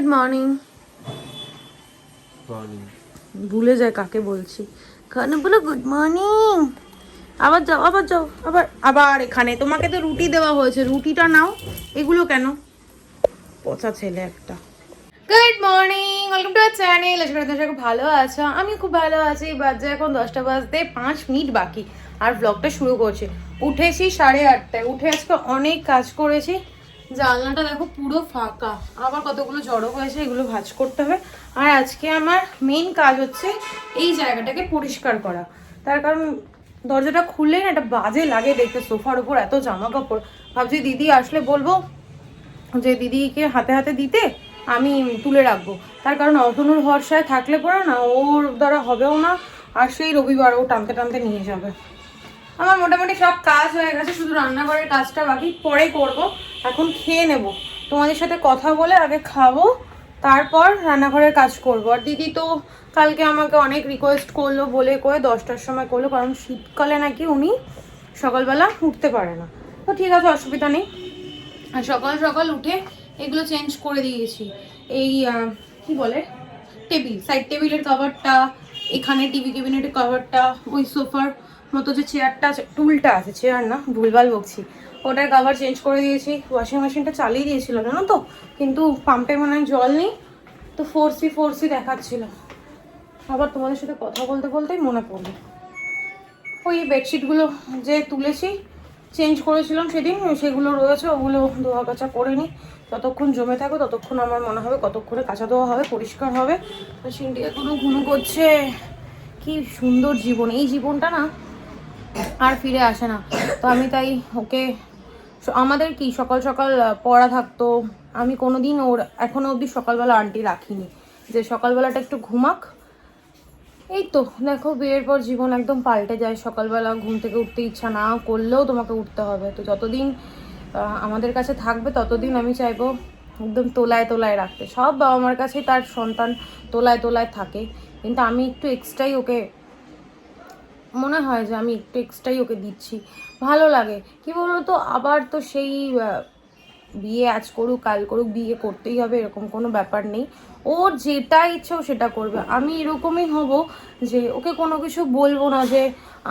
Good morning. ভুলে যায় কাকে বলছি। কানে বলো গুড মর্নিং। আবার যাও আবার যাও আবার আবার এখানে তোমাকে তো রুটি দেওয়া হয়েছে, রুটিটা নাও। এগুলো কেন? পচা ছেলে একটা। Good morning, welcome to our channel. আশা করি তোমরা খুব ভালো আছো। আমি খুব ভালো আছি। বাজে এখন 10টা বাজতে 5 মিনিট বাকি আর ব্লগটা শুরু করছি। উঠেছি 8:30টায়। উঠে আজকে অনেক কাজ করেছি। জানলাটা দেখো পুরো ফাঁকা, আবার কতগুলো জড়ো হয়েছে, এগুলো ভাঁজ করতে হবে। আর আজকে আমার মেইন কাজ হচ্ছে এই জায়গাটাকে পরিষ্কার করা। তার কারণ দরজাটা খুললেই না একটা বাজে লাগে দেখতে, সোফার উপর এত জামা কাপড়। ভাবছি দিদি আসলে বলবো যে দিদিকে হাতে হাতে দিতে, আমি তুলে রাখবো। তার কারণ অতনুর ভরসায় থাকলে পরে না ওর দ্বারা হবেও না। আর সেই রবিবার ও টানতে টানতে নিয়ে যাবে। আমার মোটামুটি সব কাজ হয়ে গেছে, শুধু রান্নাঘরের কাজটা বাকি, পরে করব। এখন খেয়ে নেব, তোমাদের সাথে কথা বলে আগে খাবো, তারপর রান্নাঘরের কাজ করব। আর দিদি তো কালকে আমাকে অনেক রিকোয়েস্ট করলো, বলে কয়ে 10টার সময় করলো, কারণ শীতকালে নাকি উনি সকালবেলা উঠতে পারে না। তো ঠিক আছে, অসুবিধা নেই। আর সকাল সকাল উঠে এগুলো চেঞ্জ করে দিয়েছি। এই কি বলে, টেবিল, সাইড টেবিলের কভারটা, এখানে টিভি ক্যাবিনেটের কভারটা, ওই সোফার মতো যে চেয়ারটা আছে, টুলটা আছে, চেয়ার না, ভুলভাল বকছি, ওটার কভার চেঞ্জ করে দিয়েছি। ওয়াশিং মেশিনটা চালিয়ে দিয়েছিল জানো তো, কিন্তু পাম্পে মনে হয় জল নেই, তো ফোর্সি ফোর্সি দেখাচ্ছিল। আবার তোমাদের সাথে কথা বলতে বলতেই মনে পড়লো ওই বেডশিটগুলো যে তুলেছি, চেঞ্জ করেছিলাম সেদিন, সেগুলো রয়েছে, ওগুলো ধোয়া কাচা করে নিই। যতক্ষণ জমে থাকো ততক্ষণ আমার মনে হবে কতক্ষণে কাঁচা ধোয়া হবে, পরিষ্কার হবে। সিনটি এখনো ঘুমো করছে। কি সুন্দর জীবন, এই জীবনটা না আর ফিরে আসে না। তো আমি তাই ওকে, আমাদের কি সকাল সকাল পড়া থাকতো, আমি কোনোদিন ওর এখনো অবধি সকালবেলা আন্টি রাখিনি, যে সকালবেলাটা একটু ঘুমাক। এই তো দেখো, বিয়ের পর জীবন একদম পাল্টে যায়। সকালবেলা ঘুম থেকে উঠতে ইচ্ছা না করলেও তোমাকে উঠতে হবে। তো যতদিন আমাদের কাছে থাকবে ততদিন আমি চাইবো একদম তোলায় তোলায় রাখতে। সব বাবা মার কাছেই তার সন্তান তোলায় তোলায় থাকে, কিন্তু আমি একটু এক্সট্রাই ওকে, মনে হয় যে আমি একটু এক্সট্রাই ওকে দিচ্ছি, ভালো লাগে। কি বলতো, তো আবার তো সেই বিয়ে আজ করুক কাল করুক বিয়ে করতেই হবে এরকম কোনো ব্যাপার নেই। ওর যেটা ইচ্ছে ও সেটা করবে। আমি এরকমই হব যে ওকে কোনো কিছু বলবো না যে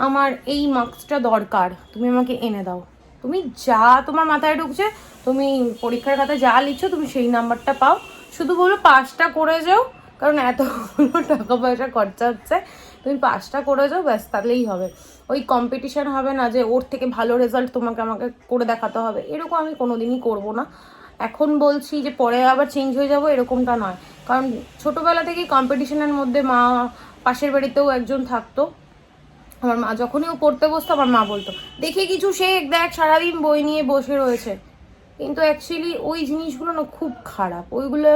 আমার এই মার্কসটা দরকার, তুমি আমাকে এনে দাও। তুমি যা তোমার মাথায় ঢুকছে, তুমি পরীক্ষার খাতায় যা লিখছো তুমি সেই নাম্বারটা পাও, শুধু বলো পাসটা করে যাও। কারণ এতগুলো টাকা পয়সা খরচা হচ্ছে, তুমি পাসটা করে যাও, ব্যাস, তাহলেই হবে। ওই কম্পিটিশান হবে না যে ওর থেকে ভালো রেজাল্ট তোমাকে আমাকে করে দেখাতে হবে, এরকম আমি কোনোদিনই করবো না। এখন বলছি যে পরে আবার চেঞ্জ হয়ে যাব এরকমটা নয়। কারণ ছোটোবেলা থেকেই কম্পিটিশনের মধ্যে, মা পাশের বাড়িতেও একজন থাকতো, আমার মা যখনই ও পড়তে বসতো আমার মা বলতো দেখি কিছু শেখ, দেখ সারাদিন বই নিয়ে বসে রয়েছে। কিন্তু অ্যাকচুয়ালি ওই জিনিসগুলো না খুব খারাপ। ওইগুলো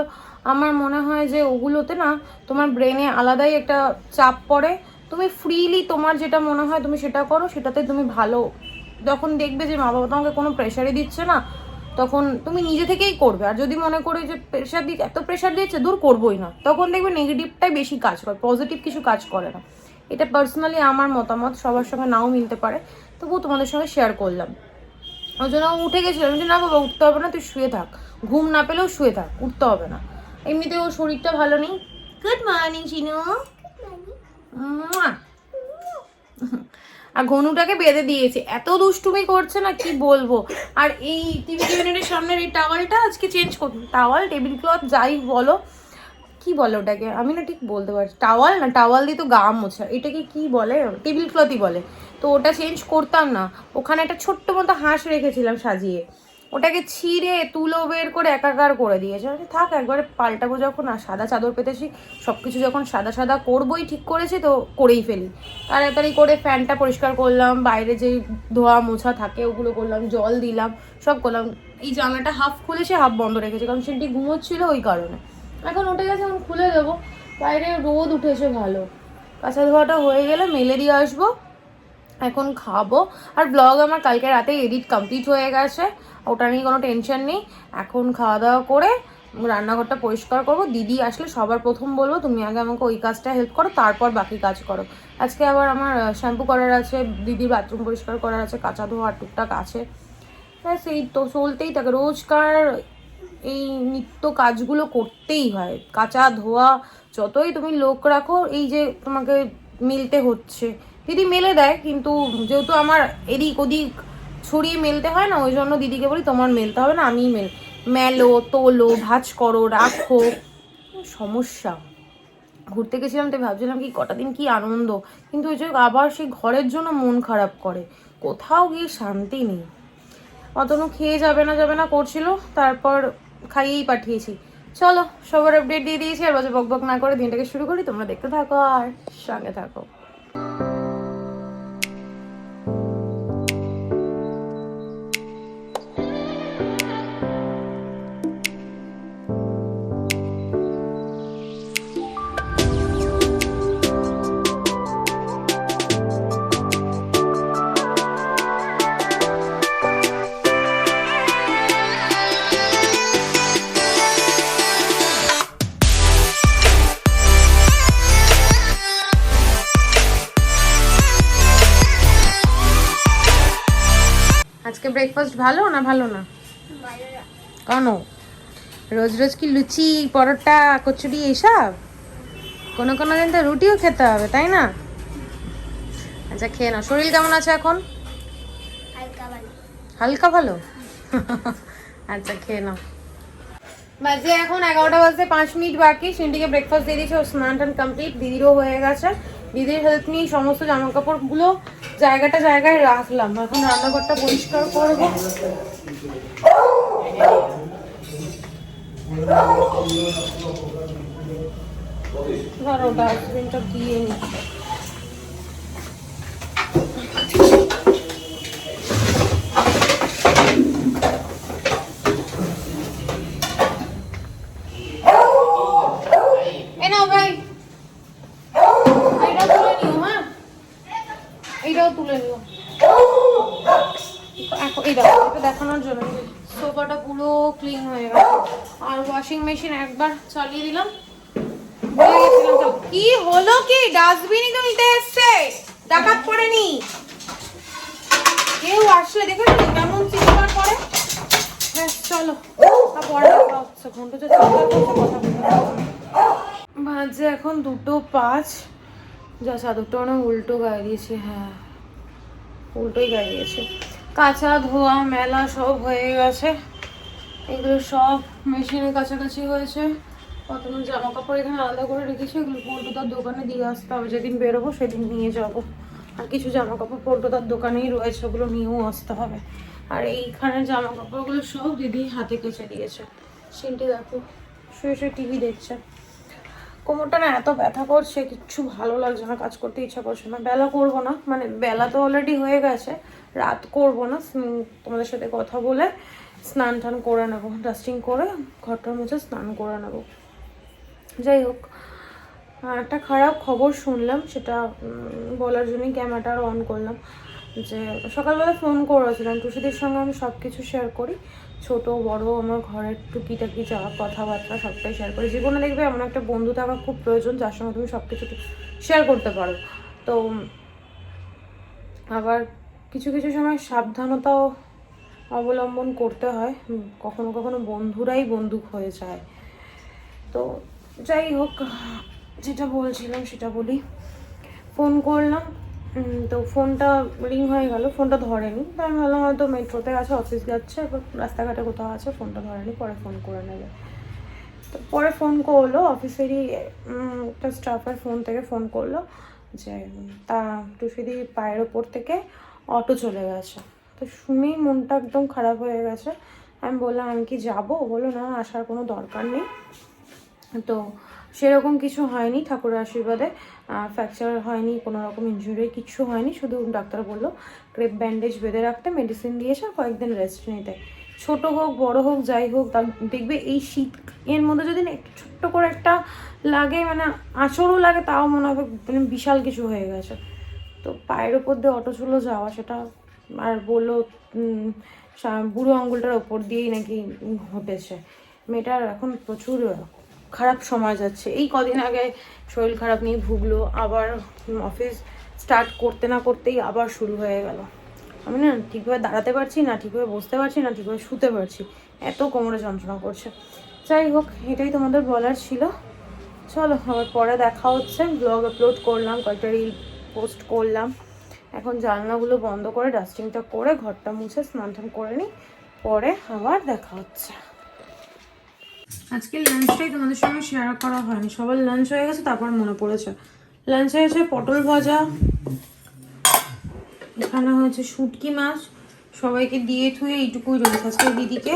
আমার মনে হয় যে ওগুলোতে না তোমার ব্রেনে আলাদাই একটা চাপ পড়ে। তুমি ফ্রিলি তোমার যেটা মনে হয় তুমি সেটা করো, সেটাতে তুমি ভালো। যখন দেখবে যে মা বাবা তোমাকে কোনো প্রেশারই দিচ্ছে না, তখন তুমি নিজে থেকেই করবে। আর যদি মনে করো যে প্রেশার এত প্রেশার দিচ্ছে, দূর করবোই না, তখন দেখবে নেগেটিভটাই বেশি কাজ করে, পজিটিভ কিছু কাজ করে না। এটা পার্সোনালি আমার মতামত, সবার সঙ্গে নাও মিলতে পারে, তবুও তোমাদের সঙ্গে শেয়ার করলাম। ওই জন্য উঠে গেছিলাম যে না বাবা উঠতে হবে না, তুই শুয়ে থাক, ঘুম না পেলেও শুয়ে থাক, উঠতে হবে না। এমনিতে ওর শরীরটা ভালো নেই। Good morning Chinu. আর ঘনুটাকে বেঁধে দিয়েছে, এত দুষ্টুমি করছে না কি বলবো। আর এই টিভি ইউনিটের সামনের এই টাওয়ালটা আজকে চেঞ্জ করবো। টাওয়াল, টেবিল ক্লথ, যাই বলো, কি বলে ওটাকে, আমি না ঠিক বলতে পারছি। টাওয়াল না, টাওয়াল দিয়ে তো গা মোছা, এটাকে কি বলে, টেবিল ক্লথই বলে। তো ওটা চেঞ্জ করতাম না, ওখানে একটা ছোট্ট মতো হাঁস রেখেছিলাম সাজিয়ে, ওটাকে ছিঁড়ে তুলো বের করে একাকার করে দিয়েছে। আমি থাক একবারে পাল্টাবো যখন, আর সাদা চাদর পেতেছি, সব কিছু যখন সাদা সাদা করবোই ঠিক করেছি তো করেই ফেলি। তাড়াতাড়ি করে ফ্যানটা পরিষ্কার করলাম, বাইরে যে ধোয়া মোছা থাকে ওগুলো করলাম, জল দিলাম, সব করলাম। এই জানলাটা হাফ খুলেছে হাফ বন্ধ রেখেছি, কারণ সেটি ঘুমোচ্ছিল ওই কারণে। এখন উঠে গেছে, এখন খুলে দেবো। বাইরে রোদ উঠেছে ভালো, কাঁচা ধোয়াটা হয়ে গেলে মেলে দিয়ে আসবো। এখন খাবো। আর ব্লগ আমার কালকে রাতে এডিট কমপ্লিট হয়ে গেছে, ওটা নিয়ে কোনো টেনশন নেই। এখন খাওয়া দাওয়া করে রান্নাঘরটা পরিষ্কার করবো। দিদি আসলে সবার প্রথম বলবো তুমি আগে আমাকে ওই কাজটা হেল্প করো, তারপর বাকি কাজ করো। আজকে আবার আমার শ্যাম্পু করার আছে, দিদির বাথরুম পরিষ্কার করার আছে, কাঁচা ধোয়া টুকটাক আছে। হ্যাঁ সেই তো চলতেই থাকে রোজকার এই নিত্য কাজগুলো করতেই হয়, কাচা ধোয়া, যতই তুমি লোক রাখো এই যে তোমাকে মেলতে হচ্ছে। দিদি মেলে দেয়, কিন্তু যেহেতু আমার এদিক ওদিক ছড়িয়ে মেলতে হয় না, ওই জন্য দিদিকে বলি তোমার মেলতে হবে না, আমিই মেলো, তোলো, ভাঁজ করো, রাখো, সমস্যা। ঘুরতে গেছিলাম তো ভাবছিলাম কি কটা দিন কি আনন্দ, কিন্তু ওই যে আবার সেই ঘরের জন্য মন খারাপ করে, কোথাও গিয়ে শান্তি নেই। অতনু খেয়ে যাবে না করছিল, তারপর খাইয়েই পাঠিয়েছি। চলো সবার আপডেট দিয়ে দিয়েছি, আর বাজে বক বক না করে দিনটাকে শুরু করি। তোমরা দেখতে থাকো আর সঙ্গে থাকো। আজকে ব্রেকফাস্ট ভালো না? ভালো না কেন? রোজ রোজ কি লুচি পরোটা কচুরি এইসব? কোনো কোনো দিন তো রুটিও খেতে হবে, তাই না? আচ্ছা খেয়ে নাও। শরীর কেমন আছে এখন? হালকা ভালো। আচ্ছা খেয়ে নাও। বাজে এখন 11টা বাজতে 5 মিনিট বাকি। সিন্ডিকে ব্রেকফাস্ট দিয়ে দিয়েছে, ওর স্নান টান কমপ্লিট, দিদিরও হয়ে গেছে। দিদির হেল্প নিয়ে সমস্ত জামা কাপড়গুলো জায়গায় রাখলাম। এখন রান্নাঘরটা পরিষ্কার করবো। ধরো ডাস্টবিনটা দিয়ে নি। তুলে নিও এই দেখো, দেখানোর জন্য সোফাটা পুরো ক্লিন হয়ে গেল। আর ওয়াশিং মেশিন একবার চালিয়ে দিলাম, ভুলে গেছিলাম। তো কি হলো কি, ডাস্টবিনই তো নিতে এসছে, ডাকাত পড়েনি। কেউ আসলে দেখো কেমন চিৎকার করে। হ্যাঁ চলো পরে দেখা হচ্ছে। ঘন্টা যে চিৎকার করছে কথা বাজে এখন 2:05। যা চাদরটা অনেক উল্টো গায়ে দিয়েছে। হ্যাঁ উল্টোই গায়ে দিয়েছে। কাঁচা ধোয়া মেলা সব হয়ে গেছে, এগুলো সব মেশিনের কাছাকাছি হয়েছে। কতগুলো জামা কাপড় এখানে আলাদা করে রেখেছি, এগুলো পল্টুদার দোকানে দিয়ে আসতে হবে। যেদিন বেরোবো সেদিন নিয়ে যাব। আর কিছু জামা কাপড় পল্টুদার দোকানেই রয়েছে, ওগুলো নিয়েও আসতে হবে। আর এইখানে জামা কাপড়গুলো সব দিদি হাতে কেচে দিয়েছে। সিনটি দেখো শুয়ে শুয়ে টিভি দেখছে। কোমরটা না এত ব্যথা করছে, কিচ্ছু ভালো লাগছে না, কাজ করতে ইচ্ছা করছে না। বেলা করবো না, মানে বেলা তো অলরেডি হয়ে গেছে, রাত করবো না। তোমাদের সাথে কথা বলে স্নান টান করে নেবো, ডাস্টিং করে ঘরটার মধ্যে স্নান করে নেবো। যাই হোক, একটা খারাপ খবর শুনলাম, সেটা বলার জন্যই ক্যামেরাটা অন করলাম। যে সকালবেলা ফোন করেছিলাম টুসিদের সঙ্গে, আমি সব কিছু শেয়ার করি, ছোট বড় আমার ঘরের টুকিটাকি যা কথাবার্তা সবটাই শেয়ার করি। জীবনে দেখবে এমন একটা বন্ধু থাকা খুব প্রয়োজন, যার সঙ্গে তুমি সব কিছু শেয়ার করতে পারো। তো আবার কিছু কিছু সময় সাবধানতাও অবলম্বন করতে হয়, কখনো কখনো বন্ধুরাই বন্দুক হয়ে যায়। তো যাই হোক, যেটা বলছিলাম সেটা বলি। ফোন করলাম, তো ফোনটা রিং হয়ে গেল, ফোনটা ধরেনি। তো আমি ভাবলাম হয়তো মেট্রোতে আছে, অফিস যাচ্ছে, রাস্তাঘাটে কোথাও আছে, ফোনটা ধরেনি, পরে ফোন করে নেবে। তো পরে ফোন করলো অফিসেরই একটা স্টাফের ফোন থেকে ফোন করলো যে তা টুসিদির পায়ের ওপর থেকে অটো চলে গেছে। তো শুনেই মনটা একদম খারাপ হয়ে গেছে। আমি বললাম আমি কি যাবো? বললো না আসার কোনো দরকার নেই। তো সেরকম কিছু হয়নি ঠাকুরের আশীর্বাদে, ফ্র্যাকচার হয়নি, কোনো রকম ইনজুরি কিচ্ছু হয়নি। শুধু ডাক্তার বললো ক্রেপ ব্যান্ডেজ বেঁধে রাখতে, মেডিসিন দিয়েছে, আর কয়েকদিন রেস্ট নিতে। ছোট হোক বড় হোক যাই হোক, তার দেখবে এই শীত এর মধ্যে যদি একটু ছোট্ট করে একটা লাগে, মানে আঁচড়ও লাগে, তাও মনে হবে মানে বিশাল কিছু হয়ে গেছে। তো পায়ের ওপর দিয়ে অটো চলে যাওয়া, সেটা আর বললো বুড়ো আঙুলটার ওপর দিয়েই নাকি ঘটেছে। মেয়েটার এখন প্রচুর খারাপ সময় যাচ্ছে। এই কদিন আগে শরীর খারাপ নিয়ে ভুগলো, আবার অফিস স্টার্ট করতে না করতেই আবার শুরু হয়ে গেল। আমি না ঠিকভাবে দাঁড়াতে পারছি না, ঠিকভাবে বসতে পারছি না, ঠিকভাবে শুতে পারছি। এত কোমরে যন্ত্রণা করছে। যাই হোক, এটাই তোমাদের বলার ছিল। চলো আবার পরে দেখা হচ্ছে। ব্লগ আপলোড করলাম, কয়েকটা রিল পোস্ট করলাম। এখন জানলাগুলো বন্ধ করে ডাস্টিংটা করে ঘরটা মুছে স্নান টান করে নিই, পরে আবার দেখা হচ্ছে। আজকে লাঞ্চটাই তোমাদের সঙ্গে শেয়ার করা হয়নি, সবার লাঞ্চ হয়ে গেছে তারপর মনে পড়েছে। লাঞ্চে হয়েছে পটল ভাজা, এখানে হয়েছে শুটকি মাছ, সবাইকে দিয়ে থুয়ে এইটুকুই রয়েছে। আজকে দিদিকে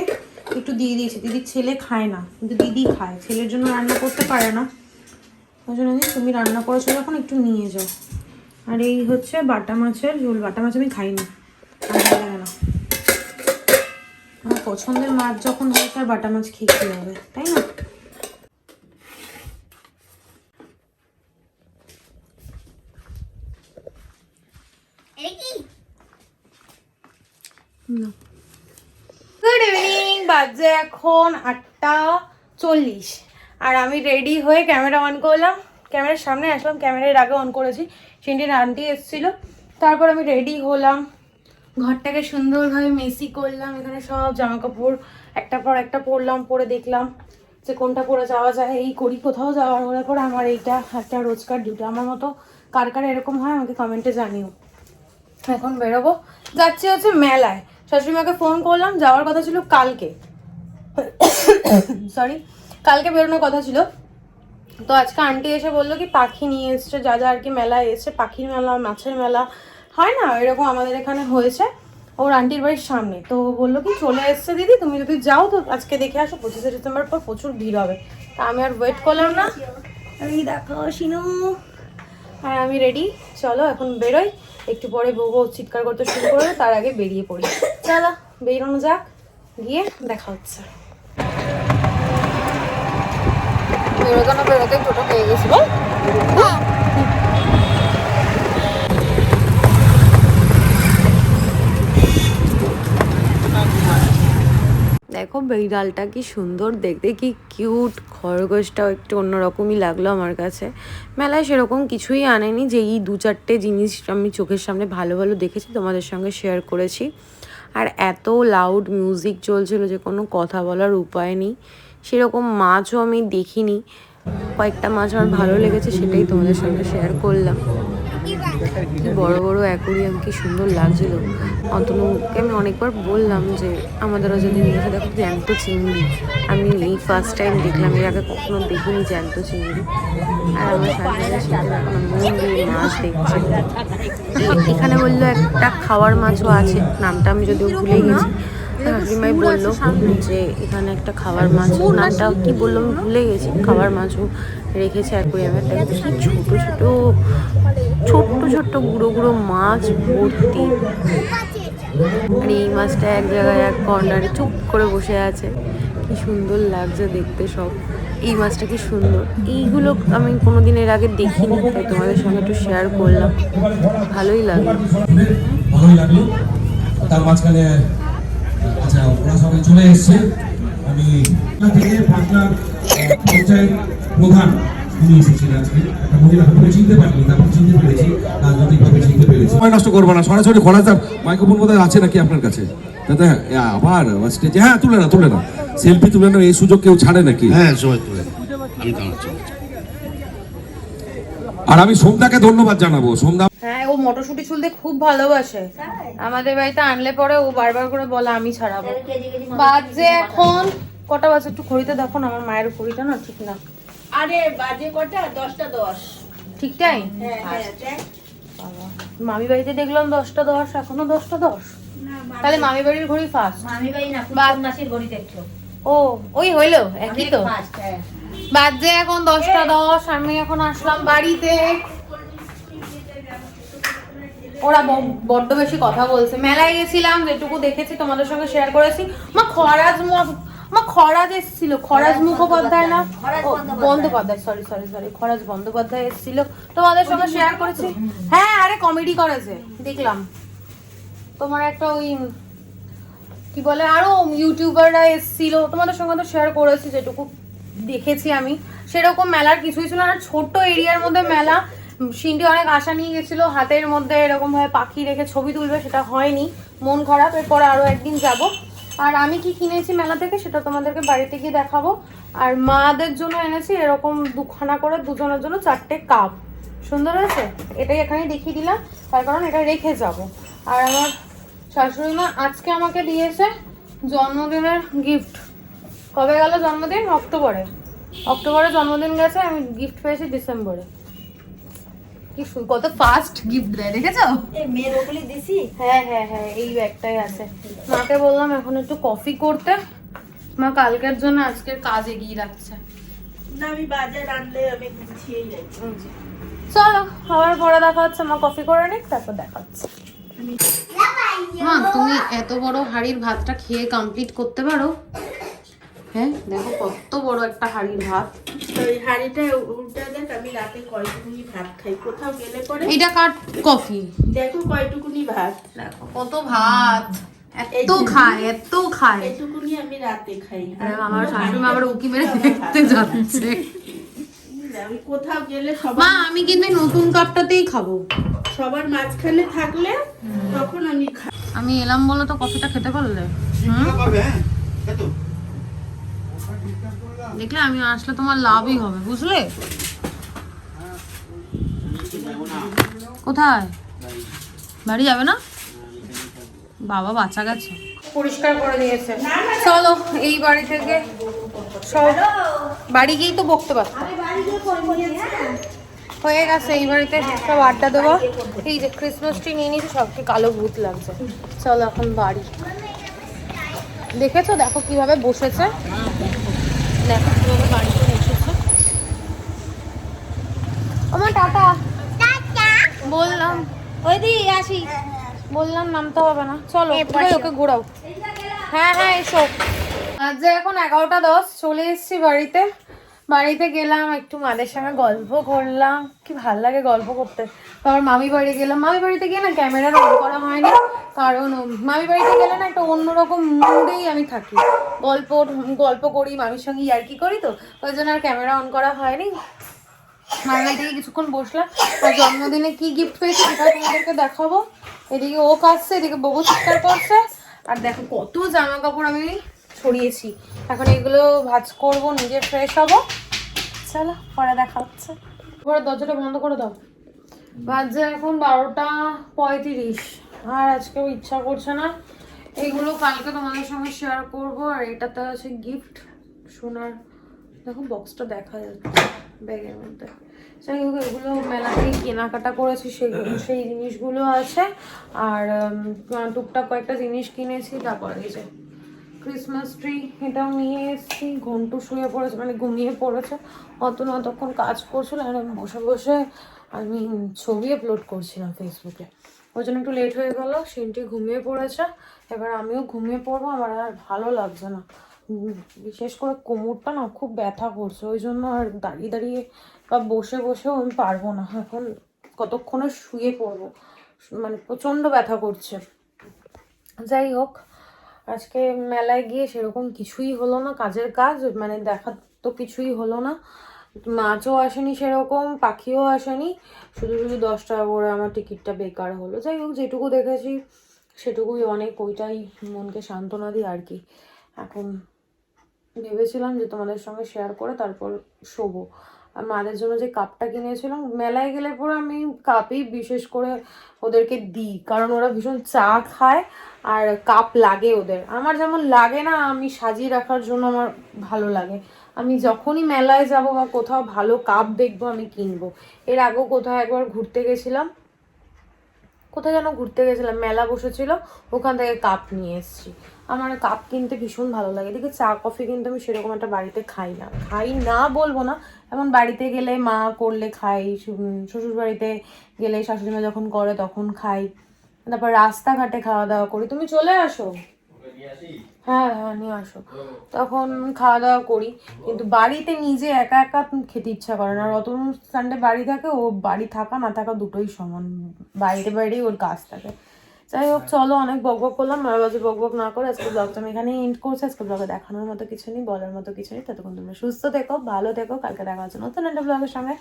একটু দিয়ে দিয়েছি, দিদির ছেলে খায় না কিন্তু দিদি খায়, ছেলের জন্য রান্না করতে পারে না, ওই জন্য তুমি রান্না করেছো যখন একটু নিয়ে যাও। আর এই হচ্ছে বাটা মাছের ঝোল। বাটা মাছ আমি খাই না, আর ভালো লাগে না। আমার পছন্দের মাছ যখন হয়েছে আর বাটা মাছ খেয়ে কি হবে, তাই না? গুড ইভিনিং, বাজে এখন 8:40 আর আমি রেডি হয়ে ক্যামেরা অন করলাম, ক্যামেরার সামনে আসলাম। ক্যামেরার আগে অন করেছি, সিন্ডির আন্টি এসেছিল। তারপর আমি রেডি হলাম, ঘরটাকে সুন্দরভাবে মেসি করলাম। এখানে সব জামা কাপড় একটার পর একটা পরলাম, পরে দেখলাম যে কোনটা পরে যাওয়া যায়। এই করি কোথাও যাওয়ার হলে পরে আমার এইটা একটা রোজকার ডিউটি। আমার মতো কার কার এরকম হয় আমাকে কমেন্টে জানিও। এখন বেরোবো, যাচ্ছি হচ্ছে মেলায়। শাশুড়িমাকে ফোন করলাম, যাওয়ার কথা ছিল কালকে, সরি কালকে বেরোনোর কথা ছিল। তো আজকে আন্টি এসে বললো কি পাখি নিয়ে এসছে, যা যা আর কি মেলায় এসছে, পাখির মেলা, মাছের মেলা হয় না এরকম আমাদের এখানে হয়েছে ওর আন্টির বাড়ির সামনে। তো বললো কি চলে এসছে দিদি, তুমি যদি যাও তো আজকে দেখে আসো, 25শে ডিসেম্বর পর প্রচুর ভিড় হবে। তা আমি আর ওয়েট করলাম না, আমি দেখো শিনু আর আমি রেডি। চলো এখন বেরোই, একটু পরে বউ চিৎকার করতে শুরু করবে, তার আগে বেরিয়ে পড়ি। চলো বেরোনো যাক, গিয়ে দেখা হচ্ছে। বেরোতে টোটো পেয়ে গেছি বল। দেখো বিড়ালটা কি সুন্দর দেখতে, কি কিউট। খরগোশটাও একটু অন্যরকমই লাগলো আমার কাছে। মেলায় সেরকম কিছুই আনেনি, যে এই 2-4টে জিনিস আমি চোখের সামনে ভালো ভালো দেখেছি তোমাদের সঙ্গে শেয়ার করেছি। আর এত লাউড মিউজিক চলছিল যে কোনো কথা বলার উপায় নেই। সেরকম মাছও আমি দেখিনি, কয়েকটা মাছ আমার ভালো লেগেছে, সেটাই তোমাদের সঙ্গে শেয়ার করলাম। কি বড় বড় অ্যাকুরিয়াম, কি সুন্দর লাগছিল। অন্তনুকে আমি অনেকবার বললাম যে আমাদেরও যদি নিয়ে এসে, দেখো জ্যান্ত চিংড়ি, আমি এই ফার্স্ট টাইম দেখলাম, এর আগে কখনো দেখিনি জ্যান্ত চিংড়ি। আর আমার শাশুড়ির সাথে এখন মন দিয়ে মাছ দেখছে। এখানে বললো একটা খাওয়ার মাছও আছে, নামটা আমি যদিও ভুলে গেছি। হাকিমাই বললো যে এখানে একটা খাবার মাছ, নামটা কি বললো আমি ভুলে গেছি, খাবার মাছও রেখেছে অ্যাকুরিয়ামে। কি ছোটো ছোটো ছোট্ট ছোট্ট গুঁড়ো গুঁড়ো মাছ ভর্তি। আর এই মাছটা এক জায়গায় এক কর্নারে চুপ করে বসে আছে, কি সুন্দর লাগছে দেখতে সব। এই মাছটা কি সুন্দর, এইগুলো আমি কোনোদিন এর আগে দেখিনি, তাই তোমাদের সঙ্গে একটু শেয়ার করলাম, ভালোই লাগলো। তার মাঝখানে আচ্ছা ওরা সবাই চলে এসছে। আমি থেকে পাঁচলার পঞ্চায়েত প্রধান উনি এসেছিলেন আজকে। একটা মহিলা প্রথমে চিনতে পারিনি, তারপর চিনতে পেরেছি, রাজনৈতিকভাবে চিনতে পেরেছি। সময় নষ্ট করবো না, সরাসরি খোলা তার মাইক্রোফোন বোধহয় আছে নাকি আপনার কাছে? দাদা আবার স্টেজে, হ্যাঁ তুলে না সেলফি তুলে না, এই সুযোগ কেউ ছাড়ে নাকি? হ্যাঁ সবাই তুলে, আমি দাঁড়াচ্ছি। আর আমি সোমদাকে ধন্যবাদ জানাবো। সোমদা হ্যাঁ, ও মটরশুঁটি ছুলতে খুব ভালোবাসে। আমাদের বাড়িতে আনলে পরে ও বারবার করে বলে আমি ছাড়াবো। বাজে এখন কটা বাজে একটু ঘড়িতে দেখো না, আমার মায়ের ঘড়িটা না ঠিক না। আরে বাজে কটা? 10:10 ঠিক টাইম? হ্যাঁ। বাবা, মামি বাড়িতে দেখলাম 10:10, এখনো 10:10। তাহলে মামি বাড়ির ঘড়ি ফার্স্ট। মামি বাড়ি না, পুরনাসির ঘড়ি দেখছো? ও ওই হইলো একই তো। ফার্স্ট হ্যাঁ। বাজে এখন 10:10, আমি এখন আসলাম বাড়িতে। ওরা বড্ড বেশি কথা বলছে। মেলায় গেছিলাম, যেটুকু দেখেছি তোমাদের সঙ্গে শেয়ার করেছি। খরাজ এসেছিল, খরাজ মুখোপাধ্যায় না বন্দ্যোপাধ্যায়, সরি খরাজ বন্দ্যোপাধ্যায় এসেছিল, তোমাদের সঙ্গে শেয়ার করেছি। হ্যাঁ, আরে কমেডি করেছে দেখলাম। তোমার একটা ওই কি বলে, আরো ইউটিউবাররা এসেছিল, তোমাদের সঙ্গে তো শেয়ার করেছি যেটুকু দেখেছি আমি। সেরকম মেলার কিছুই ছিল না, ছোট্ট এরিয়ার মধ্যে মেলা। সিন্ডি অনেক আশা নিয়ে গেছিল হাতের মধ্যে এরকম ভাবে পাখি রেখে ছবি তুলবে, সেটা হয়নি, মন খারাপ। এরপরে আরো একদিন যাব। আর আমি কি কিনেছি মেলা থেকে সেটা তোমাদেরকে বাড়িতে গিয়ে দেখাবো। আর মাদের জন্য এনেছি এরকম দুখানা করে দুজনের জন্য 4টে কাপ। সুন্দর হয়েছে, এটাই এখানে দেখিয়ে দিলাম তার কারণ এটা রেখে যাব। আর আমার শাশুড়ি মা আজকে আমাকে দিয়েছে জন্মদিনের গিফট। কবে গেল জন্মদিন? অক্টোবরে জন্মদিন গেছে, আমি গিফট পেয়েছি ডিসেম্বরে। কি কত ফাস্ট গিফট দেয় দেখেছো? এই মেয়ের ওগুলি দিছি। হ্যাঁ হ্যাঁ হ্যাঁ, এই ব্যাগটাই আছে। মাকে বললাম এখন একটু কফি করতে, মা কালকের জন্য আজকের কাজ এগিয়ে রাখছে। না আমি বাজার আনলে আমি গুছিয়েই রাখি। চলো আবার পরে দেখা হচ্ছে, মা কফি করে নিক তারপর দেখা হচ্ছে। মা তুমি এত বড় হাঁড়ির ভাতটা খেয়ে কমপ্লিট করতে পারো? হ্যাঁ দেখো কত বড় একটা হাঁড়ির ভাত। ওই হাঁড়িটা উল্টা দেখ, আমি রাতে কয়টুকুনি ভাত খাই কোথাও গেলে পরে। এটা কাট কফি, দেখো কয়টুকুনি ভাত, দেখো কত ভাত, এত খায় এত খায়। এটুকুনি আমি রাতে খাই। আর আমার শাশুড়ি মা আবার উকি মেরে দেখতে যাচ্ছে। আমি কোথাও গেলে মা আমি কিন্তু এই নতুন কাপটাতেই খাবো। সবার মাঝখানে থাকলে তখন আমি খাই। আমি এলাম বলে তো কফিটা খেতে পারলে। দেখলে আমি আসলে তোমার লাভই হবে, বুঝলে? কোথায় বাড়ি যাবে না? বাবা বাচ্চা গেছে, পরিষ্কার করে দিয়েছে। চলো এই বাড়ি থেকে সব বাড়ি গিয়েই তো বকতে পারতো। হয়ে গেছে, এই বাড়িতে সব আড্ডা দেবো। এই যে ক্রিসমাস ট্রি নিয়ে নিয়েছি, সবকে কালো ভূত লাগছে। চলো এখন বাড়ি। দেখেছো দেখো কিভাবে বসেছে, দেখো কিভাবে বাড়িতে বসেছে। আমার টাটা বললাম, ওই দি আসি বললাম, নামতে হবে না। চলো ওকে ঘোরাও। হ্যাঁ হ্যাঁ এসো। আজ যে এখন 11টা 10, চলে এসেছি বাড়িতে। বাড়িতে গেলাম, একটু মাদের সঙ্গে গল্প করলাম। কি ভালো লাগে গল্প করতে। তারপর মামি বাড়ি গেলাম। মামি বাড়িতে গিয়ে না ক্যামেরা অন করা হয়নি, কারণ মামি বাড়িতে গেলে না একটা অন্যরকম মুডেই আমি থাকি। গল্প করি, মামির সঙ্গে ইয়ার্কি করি, তো ওই জন্য আর ক্যামেরা অন করা হয়নি। মায়ের বাড়ি থেকে কিছুক্ষণ বসলাম। আর জন্মদিনে কি গিফট পেয়েছি সেটা তোমাদেরকে দেখাবো। এদিকে ও কাটছে, এদিকে বউ চিৎকার করছে। আর দেখো কত জামা কাপড় আমি ছড়িয়েছি। এখন এগুলো ভাঁজ করবো, নিজে ফ্রেশ হবো। চলো পরে দেখা হচ্ছে। পরে দরজাটা বন্ধ করে দাও। বাজে এখন 12টা 35। আর আজকেও ইচ্ছা করছে না। এইগুলো কালকে তোমাদের সঙ্গে শেয়ার করবো। আর এটাতে আছে গিফট সোনার, দেখো বক্সটা দেখা যাচ্ছে ব্যাগের মধ্যে। যাই হোক এগুলো মেলা থেকে কেনাকাটা করেছি, সেই জিনিসগুলো আছে। আর টুকটাক কয়েকটা জিনিস কিনেছি। তারপরে এই যে ক্রিসমাস ট্রি, এটাও নিয়ে এসেছি। ঘন্টু শুয়ে পড়েছে, মানে ঘুমিয়ে পড়েছে। অতক্ষণ কাজ করছিল আর আমি বসে বসে আমি ছবি আপলোড করছিলাম ফেসবুকে, ওই জন্য একটু লেট হয়ে গেল। সেন্টি ঘুমিয়ে পড়েছে, এবার আমিও ঘুমিয়ে পড়বো। আমার আর ভালো লাগছে না, বিশেষ করে কোমরটা না খুব ব্যথা করছে। ওই জন্য আর দাঁড়িয়ে বা বসে বসেও আমি পারবো না। এখন কতক্ষণে শুয়ে পড়বো, মানে প্রচণ্ড ব্যথা করছে। যাই হোক আজকে মেলায় গিয়ে সেরকম কিছুই হলো না, কাজের কাজ মানে দেখা তো কিছুই হলো না। মাছও আসেনি সেরকম, পাখিও আসেনি, শুধু 10 টাকা করে আমার টিকিটটা বেকার হলো। যাই হোক যেটুকু দেখেছি সেটুকুই অনেক, ওইটাই মনকে সান্ত্বনা দিই আর কি। এখন ভেবেছিলাম যে তোমাদের সঙ্গে শেয়ার করে তারপর শোবো। আর মাদের জন্য যে কাপটা কিনেছিলাম, মেলায় গেলে পরে আমি কাপই বিশেষ করে ওদেরকে দিই, কারণ ওরা ভীষণ চা খায় আর কাপ লাগে ওদের। আমার যেমন লাগে না, আমি সাজিয়ে রাখার জন্য আমার ভালো লাগে। আমি যখনই মেলায় যাব বা কোথাও ভালো কাপ দেখবো আমি কিনবো। এর আগেও কোথাও একবার ঘুরতে গেছিলাম, কোথায় যেন ঘুরতে গেছিলাম, মেলা বসেছিল, ওখান থেকে কাপ নিয়ে এসেছি। আমার কাপ কিনতে ভীষণ ভালো লাগে। দেখি চা কফি কিন্তু আমি সেরকম একটা বাড়িতে খাই না বলবো না, এমন বাড়িতে গেলে মা করলে খাই, শ্বশুর বাড়িতে গেলে শাশুড়ি মা যখন করে তখন খাই, তারপর রাস্তাঘাটে খাওয়া দাওয়া করি। তুমি চলে আসো, হ্যাঁ হ্যাঁ নিয়ে আসো, তখন খাওয়া দাওয়া করি। কিন্তু বাড়িতে নিজে একা একা খেতে ইচ্ছা করে না। আর অত সানডে বাড়ি থাকে, ও বাড়ি থাকা না থাকা দুটোই সমান, বাইরেই ওর কাজ থাকে। যাই হোক চলো, অনেক বকবক করলাম, বাজে বকবক না করে আজকে ব্লগটা আমি এখানেই এন্ড করছি। আজকে ব্লগে দেখানোর মতো কিছু নেই, বলার মতো কিছু নেই। ততক্ষণ তোমরা সুস্থ থেকো, ভালো থেকো, কালকে দেখা হচ্ছে নতুন একটা ব্লগের সঙ্গে।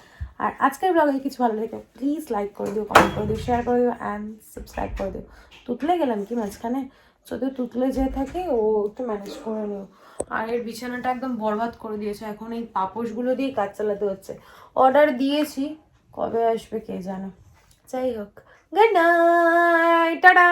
আর আজকের ব্লগে কিছু ভালো থেকো প্লিজ লাইক করে দিও, কমেন্ট করে দিও, শেয়ার করে দিও অ্যান্ড সাবস্ক্রাইব করে দিও। তুতলে গেলাম কি মাঝখানে? যদি তুতলে যেয়ে থাকে ও একটু ম্যানেজ করে নিও। আর এর বিছানাটা একদম বরবাদ করে দিয়েছে, এখন এই পাপোশগুলো দিয়ে কাজ চালাতে হচ্ছে। অর্ডার দিয়েছি, কবে আসবে কে জানে। যাই হোক, গুড নাইট, টাটা।